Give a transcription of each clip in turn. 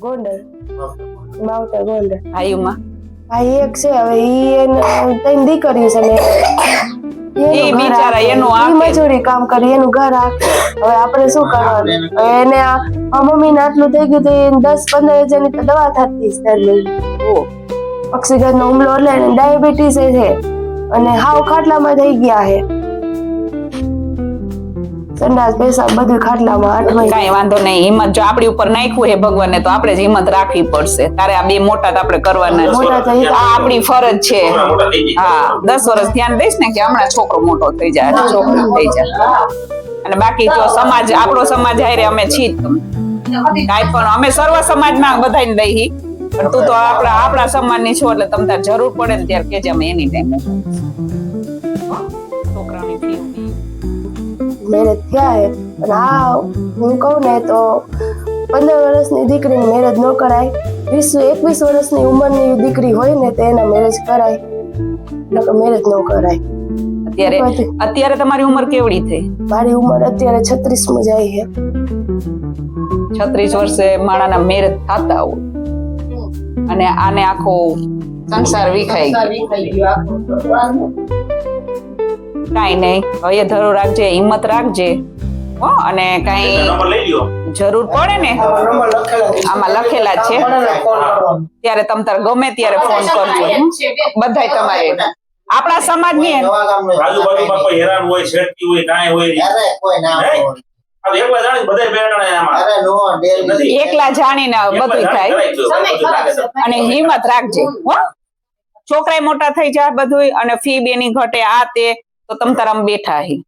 ગોંડલ માવતર ગોંડલ. ભાઈઓમાં ભાઈ એક છે, હવે ઈ એને ત્રણ દીકરી છે ને એ બિચારા એનું ઈ મજૂરી કામ કરી એનું ઘર આખે. હવે આપણે શું કરવાનું? હવે એને આ મમ્મી ને આટલું થઈ ગયું તો 10-15 હજારની તો દવા થતી છે. ઓક્સિજન નો હુમલો એટલે ડાયાબિટીસ છે અને હાવ ખાટલામાં થઈ ગયા છે. સંડાસ પેશાબ બધું ખાટલામાં અટવાઈ. કઈ વાંધો નહીં, હિંમત જો આપણી ઉપર નાખ્યું છે ભગવાને તો આપણે જ હિંમત રાખવી પડશે. તારે આ બે મોટા તો આપણે કરવાના છે. મોટા થઈ આ આપણી ફરજ છે. હા 10 વર્ષ ધ્યાન દઈશ ને કે હમણાં છોકરો મોટો થઈ જાય અને છોકરી થઈ જાય. અને બાકી જો સમાજ, આપણો સમાજ હારે અમે છીએ કાંઈ પણ અમે સર્વ સમાજમાં બધાને દઈ, પણ તું તો આપણા સમાજની છો એટલે તમ તાર જરૂર પડે ને ત્યારે કેજે અમે એની ટાઈમ છોકરાની ફી મેરેજ થયા હે. પણ આ હું કહું ને તો 15 વર્ષની દીકરીની મેરેજ ન કરાય. 21 વર્ષની ઉંમરની દીકરી હોય ને તો એના મેરેજ કરાય, નકર મેરેજ ન કરાય. અત્યારે તમારી ઉંમર કેવડી થઈ? મારી ઉંમર અત્યારે 36 માં જાય છે. 36 વર્ષે માણાના મેરેજ થતા હોય અને આને આખો સંસાર વિખાઈ ગયો. કાઈ નહીં, હવે ધરો રાખજે, હિંમત રાખજે હો. અને કઈ જરૂર પડે ને આમાં લખેલા છે ત્યારે તમ તાર ગમે ત્યારે ફોન કરજો. બધાય તમારે આપણા સમાજની આજુબાજુમાં કોઈ હેરાન હોય, છેડતી હોય, કાંઈ હોય એકલા જાણીને બધું થાય. અને હિંમત રાખજે હો. છોકરાય મોટા થઈ જાય બધું, અને ફી બેની ઘટે આ તે તો તમ તારામાં બેઠા હી.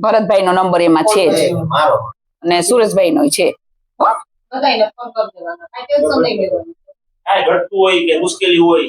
ભરતભાઈ નો નંબર એમાં છે જ અને સુરેશભાઈ નો છે હો. કાંઈ ઘટતું હોય કે મુશ્કેલી હોય